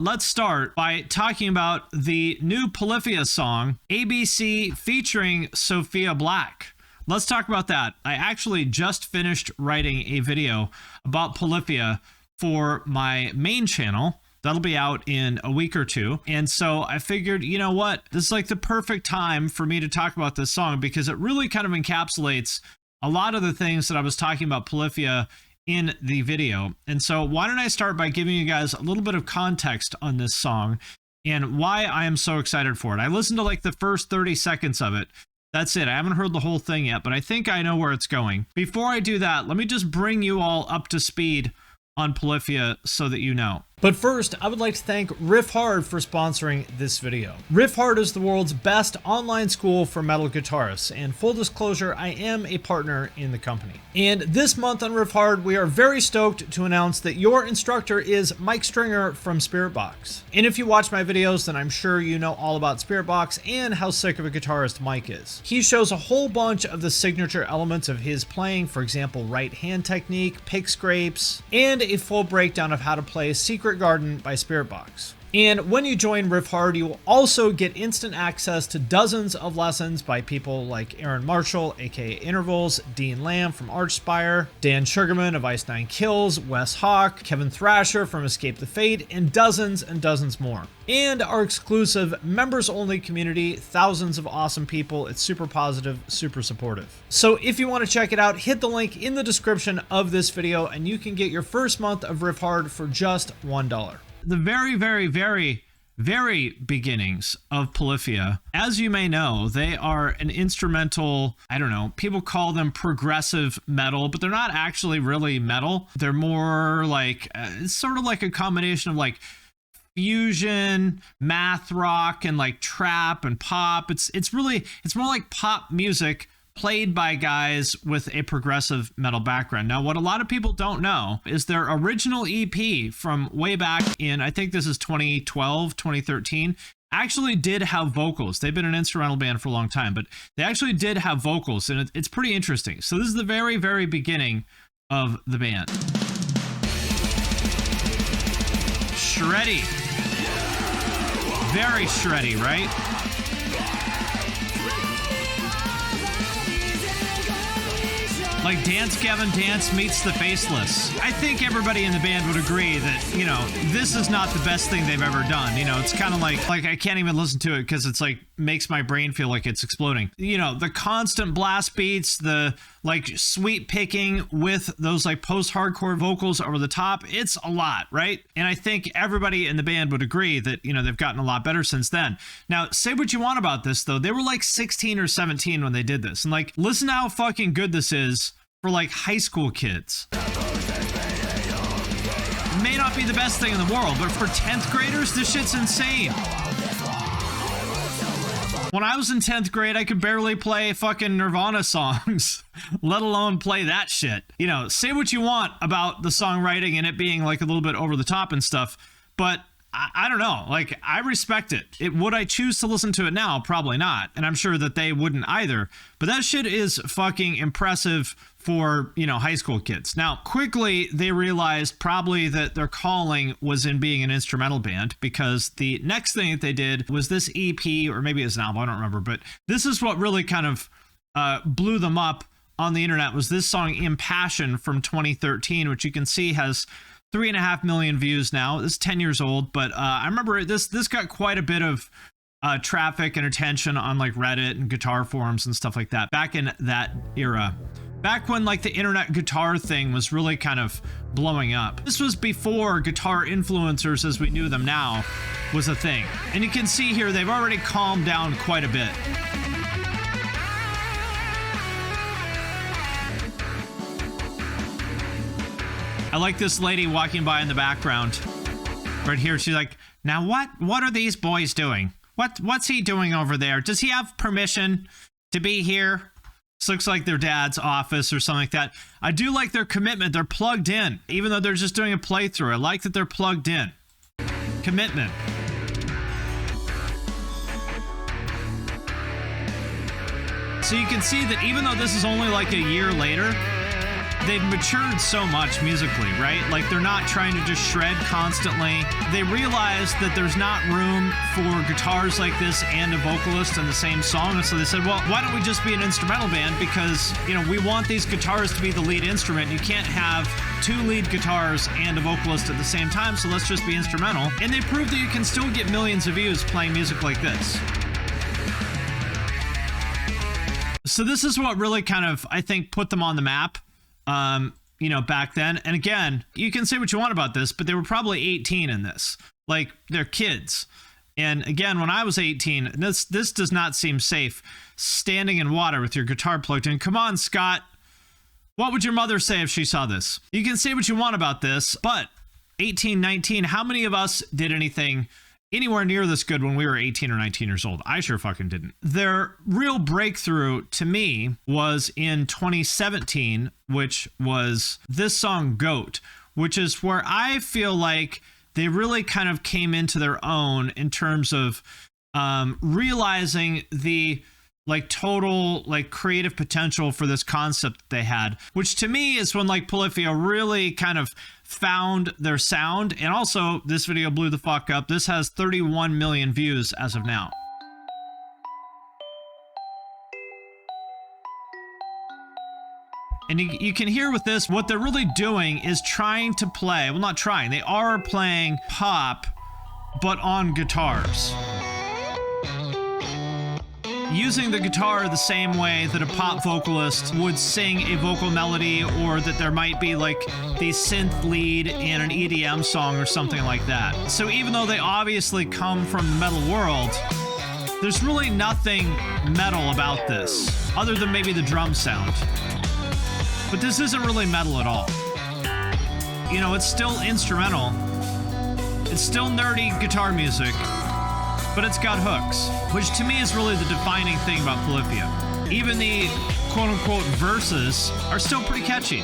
Let's start by talking about the new Polyphia song, ABC, featuring Sophia Black. Let's talk about that. I actually just finished writing a video about Polyphia for my main channel. That'll be out in a week or two. And so I figured, you know what? This is like the perfect time for me to talk about this song because it really kind of encapsulates a lot of the things that I was talking about Polyphia in the video. And so why don't I start by giving you guys a little bit of context on this song and why I am so excited for it. I listened to like the first 30 seconds of it. That's it. I haven't heard the whole thing yet, but I think I know where it's going. Before I do that, let me just bring you all up to speed on Polyphia so that you know. But first, I would like to thank Riff Hard for sponsoring this video. Riff Hard is the world's best online school for metal guitarists, and full disclosure, I am a partner in the company. And this month on Riff Hard, we are very stoked to announce that your instructor is Mike Stringer from Spiritbox. And if you watch my videos, then I'm sure you know all about Spiritbox and how sick of a guitarist Mike is. He shows a whole bunch of the signature elements of his playing, for example, right hand technique, pick scrapes, and a full breakdown of how to play Secret Garden by Spiritbox. And when you join Riff Hard, you will also get instant access to dozens of lessons by people like Aaron Marshall, aka Intervals, Dean Lamb from Archspire, Dan Sugarman of Ice Nine Kills, Wes Hawk, Kevin Thrasher from Escape the Fate, and dozens more. And our exclusive members-only community, thousands of awesome people. It's super positive, super supportive. So if you want to check it out, hit the link in the description of this video and you can get your first month of Riff Hard for just $1. The very beginnings of Polyphia, as you may know, they are an instrumental, I don't know, people call them progressive metal, but they're not actually really metal. They're more like, it's sort of like a combination of like fusion, math rock, and like trap and pop. It's more like pop music played by guys with a progressive metal background. Now, what a lot of people don't know is their original EP from way back in, I think this is 2012, 2013, actually did have vocals. They've been an instrumental band for a long time, but they actually did have vocals, and it's pretty interesting. So this is the very beginning of the band. Shreddy. Very shreddy, right? Like Dance Gavin Dance meets the Faceless. I think everybody in the band would agree that, you know, this is not the best thing they've ever done. You know, it's kind of like I can't even listen to it because it's like makes my brain feel like it's exploding. You know, the constant blast beats, the like sweep picking with those like post-hardcore vocals over the top. It's a lot, right? And I think everybody in the band would agree that, you know, they've gotten a lot better since then. Now, say what you want about this though. They were like 16 or 17 when they did this. And like, listen to how fucking good this is for like high school kids. It may not be the best thing in the world, but for 10th graders, this shit's insane. When I was in 10th grade, I could barely play fucking Nirvana songs, let alone play that shit. You know, say what you want about the songwriting and it being like a little bit over the top and stuff, but I don't know, like, I respect it. Would I choose to listen to it now? Probably not. And I'm sure that they wouldn't either. But that shit is fucking impressive for, you know, high school kids. Now, quickly, they realized probably that their calling was in being an instrumental band because the next thing that they did was this EP, or maybe it's an album, I don't remember. But this is what really kind of blew them up on the internet, was this song Impassion from 2013, which you can see has 3.5 million views now. This is 10 years old, but I remember this got quite a bit of traffic and attention on like Reddit and guitar forums and stuff like that back in that era. Back when like the internet guitar thing was really kind of blowing up. This was before guitar influencers as we knew them now was a thing. And you can see here they've already calmed down quite a bit. I like this lady walking by in the background. Right here, she's like, now what are these boys doing? What's he doing over there? Does he have permission to be here? This looks like their dad's office or something like that. I do like their commitment. They're plugged in, even though they're just doing a playthrough. I like that they're plugged in. Commitment. So you can see that even though this is only like a year later, they've matured so much musically, right? Like they're not trying to just shred constantly. They realize that there's not room for guitars like this and a vocalist in the same song. And so they said, well, why don't we just be an instrumental band? Because, you know, we want these guitars to be the lead instrument. You can't have two lead guitars and a vocalist at the same time, so let's just be instrumental. And they proved that you can still get millions of views playing music like this. So this is what really kind of, I think, put them on the map, you know, back then. And again, you can say what you want about this, but they were probably 18 in this. Like, they're kids. And again, when I was 18, this does not seem safe, standing in water with your guitar plugged in. Come on, Scott. What would your mother say if she saw this? You can say what you want about this, but 18, 19, how many of us did anything anywhere near this good when we were 18 or 19 years old? I sure fucking didn't. Their real breakthrough to me was in 2017, which was this song G.O.A.T, which is where I feel like they really kind of came into their own in terms of realizing the like total like creative potential for this concept that they had, which to me is when like Polyphia really kind of found their sound. And also this video blew the fuck up. This has 31 million views as of now. And you can hear with this, what they're really doing is trying to play, well, not trying, they are playing pop, but on guitars. Using the guitar the same way that a pop vocalist would sing a vocal melody, or that there might be like the synth lead in an EDM song or something like that. So even though they obviously come from the metal world, there's really nothing metal about this, other than maybe the drum sound. But this isn't really metal at all. You know, it's still instrumental. It's still nerdy guitar music, but it's got hooks, which to me is really the defining thing about Polyphia. Even the quote-unquote verses are still pretty catchy.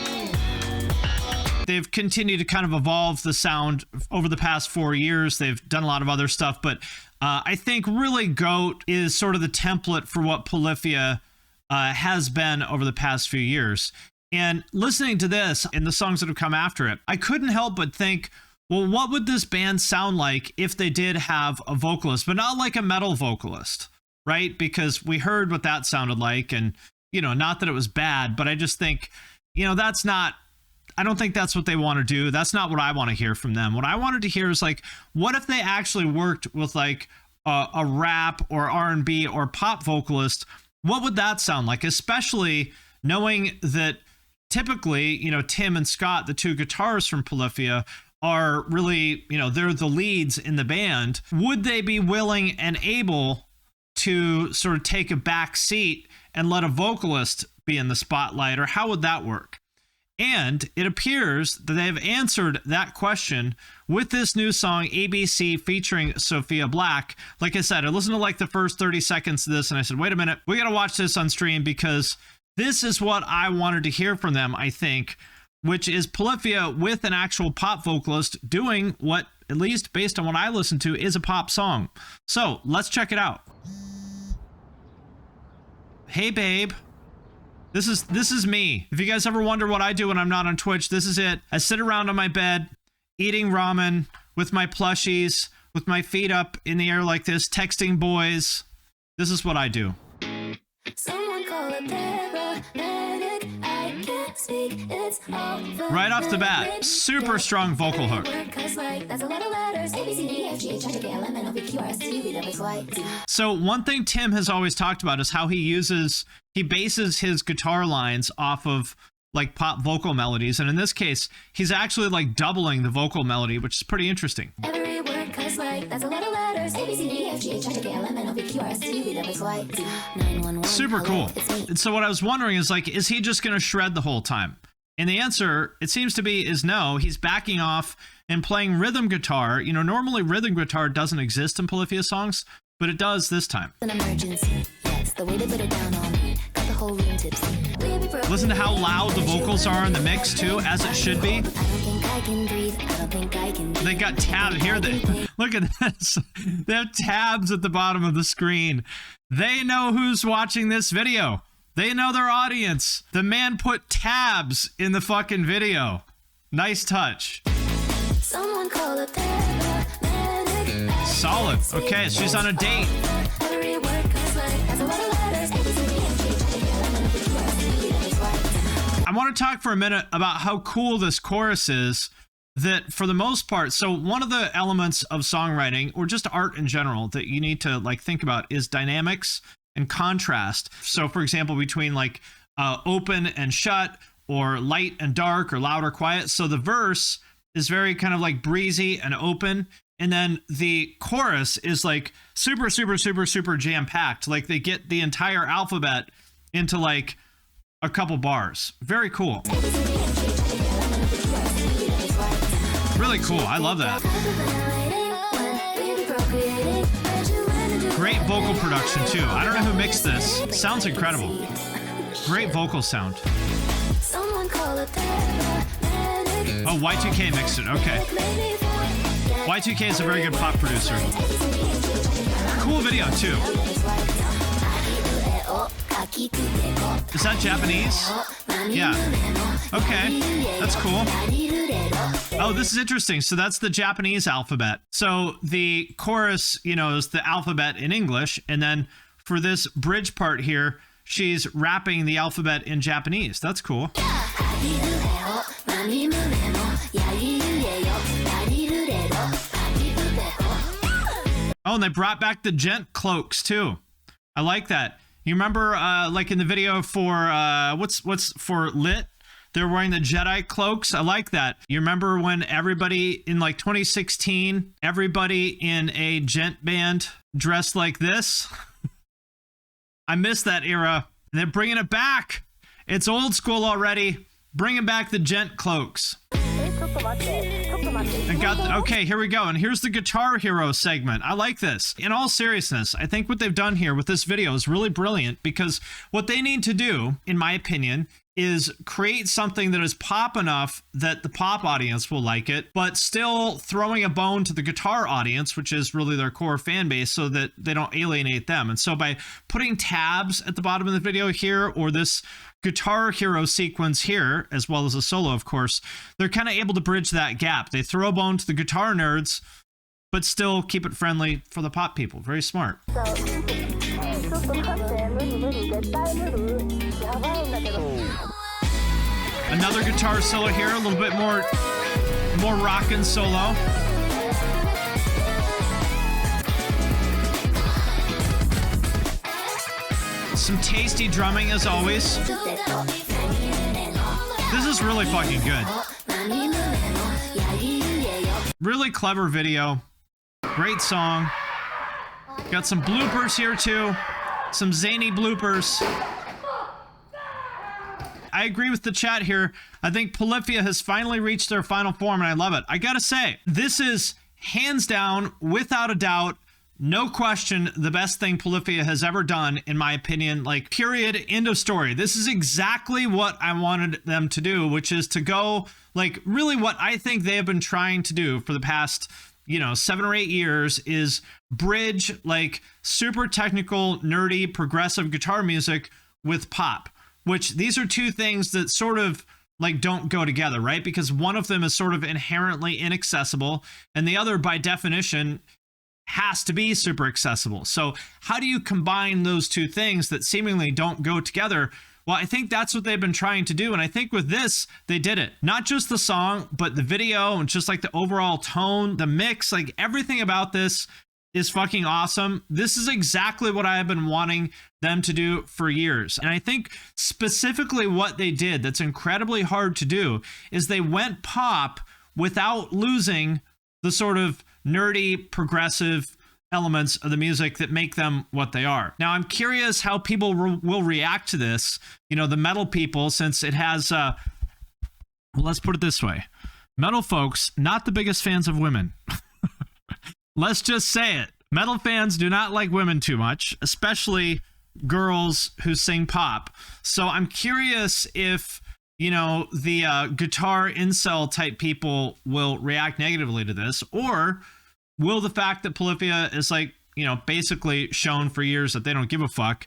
They've continued to kind of evolve the sound over the past 4 years. They've done a lot of other stuff, but I think really G.O.A.T is sort of the template for what Polyphia has been over the past few years. And listening to this and the songs that have come after it, I couldn't help but think, well, what would this band sound like if they did have a vocalist, but not like a metal vocalist, right? Because we heard what that sounded like, and, you know, not that it was bad, but I just think, you know, I don't think that's what they want to do. That's not what I want to hear from them. What I wanted to hear is like, what if they actually worked with like a rap or R&B or pop vocalist? What would that sound like? Especially knowing that typically, you know, Tim and Scott, the two guitarists from Polyphia, are really, you know, they're the leads in the band. Would they be willing and able to sort of take a back seat and let a vocalist be in the spotlight, or how would that work? And it appears that they've answered that question with this new song, ABC, featuring Sophia Black. Like I said, I listened to like the first 30 seconds of this and I said, wait a minute, we got to watch this on stream, because this is what I wanted to hear from them, I think, which is Polyphia with an actual pop vocalist doing what, at least based on what I listened to, is a pop song. So let's check it out. Hey, babe. This is me. If you guys ever wonder what I do when I'm not on Twitch, this is it. I sit around on my bed, eating ramen with my plushies, with my feet up in the air like this, texting boys. This is what I do. Someone call a paramedic. I can't speak. It's over. Right off the bat, super strong vocal hook. So one thing Tim has always talked about is how he bases his guitar lines off of like pop vocal melodies, and in this case he's actually like doubling the vocal melody, which is pretty interesting. Every word cuts like that's a lot of letters. Super cool. And so what I was wondering is like, is he just gonna shred the whole time? And the answer, it seems to be, is no. He's backing off and playing rhythm guitar. You know, normally rhythm guitar doesn't exist in Polyphia songs, but it does this time. An emergency. Yes, the way to put it down on me. Got the whole room tipsy. Listen to how loud the vocals are in the mix too, as it should be. They got tabs here. Look at this. They have tabs at the bottom of the screen. They know who's watching this video. They know their audience. The man put tabs in the fucking video. Nice touch. Someone call a paramedic. Solid. Okay, she's on a date. Every word comes like as a lot of letters. I want to talk for a minute about how cool this chorus is. That for the most part, so one of the elements of songwriting or just art in general that you need to like think about is dynamics and contrast. So for example, between like open and shut, or light and dark, or loud or quiet. So the verse is very kind of like breezy and open. And then the chorus is like super, super, super, super jam-packed. Like they get the entire alphabet into like a couple bars. Very cool. Really cool. I love that. Great vocal production too. I don't know who mixed this. Sounds incredible. Great vocal sound. Oh, Y2K mixed it. Okay. Y2K is a very good pop producer. Cool video too. Is that Japanese? Yeah. Okay. That's cool. Oh, this is interesting. So that's the Japanese alphabet. So the chorus, you know, is the alphabet in English. And then for this bridge part here, she's rapping the alphabet in Japanese. That's cool. Oh, and they brought back the gent cloaks too. I like that. You remember like in the video for what's for Lit? They're wearing the Jedi cloaks. I like that. You remember when everybody in like 2016, everybody in a gent band dressed like this? I miss that era. And they're bringing it back. It's old school already. Bringing back the gent cloaks. And okay, here we go. And here's the Guitar Hero segment. I like this. In all seriousness, I think what they've done here with this video is really brilliant, because what they need to do, in my opinion, is create something that is pop enough that the pop audience will like it, but still throwing a bone to the guitar audience, which is really their core fan base, so that they don't alienate them. And so by putting tabs at the bottom of the video here, or this Guitar Hero sequence here, as well as a solo, of course, they're kind of able to bridge that gap. They throw a bone to the guitar nerds, but still keep it friendly for the pop people. Very smart. Another guitar solo here, a little bit more rockin' solo. Some tasty drumming as always. This is really fucking good. Really clever video. Great song. Got some bloopers here too. Some zany bloopers. I agree with the chat here. I think Polyphia has finally reached their final form, and I love it. I gotta say, this is hands down, without a doubt, no question, the best thing Polyphia has ever done, in my opinion. Like, period, end of story. This is exactly what I wanted them to do, which is to go, like, really what I think they have been trying to do for the past, 7 or 8 years, is bridge, like, super technical, nerdy, progressive guitar music with pop. Which these are two things that sort of like don't go together, right? Because one of them is sort of inherently inaccessible, and the other by definition has to be super accessible. So how do you combine those two things that seemingly don't go together? Well, I think that's what they've been trying to do. And I think with this, they did it. Not just the song, but the video and just like the overall tone, the mix, like everything about this is fucking awesome. This is exactly what I have been wanting them to do for years. And I think specifically what they did that's incredibly hard to do is they went pop without losing the sort of nerdy, progressive elements of the music that make them what they are. Now, I'm curious how people will react to this. The metal people, since it has, well, let's put it this way. Metal folks, not the biggest fans of women. Let's just say it. Metal fans do not like women too much, especially girls who sing pop. So I'm curious if, the guitar incel type people will react negatively to this, or will the fact that Polyphia is like, basically shown for years that they don't give a fuck,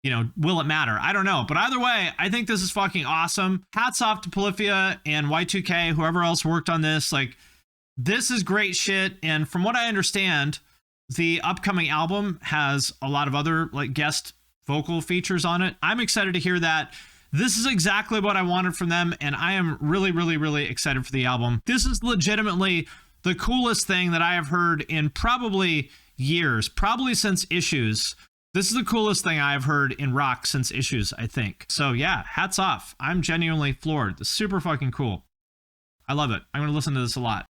you know, will it matter? I don't know. But either way, I think this is fucking awesome. Hats off to Polyphia and Y2K, whoever else worked on this. Like, this is great shit. And from what I understand, the upcoming album has a lot of other like guest vocal features on it. I'm excited to hear that. This is exactly what I wanted from them, and I am really, really, really excited for the album. This is legitimately the coolest thing that I have heard in probably years, probably since Issues. This is the coolest thing I've heard in rock since Issues, I think. So yeah, hats off. I'm genuinely floored. This is super fucking cool. I love it. I'm going to listen to this a lot.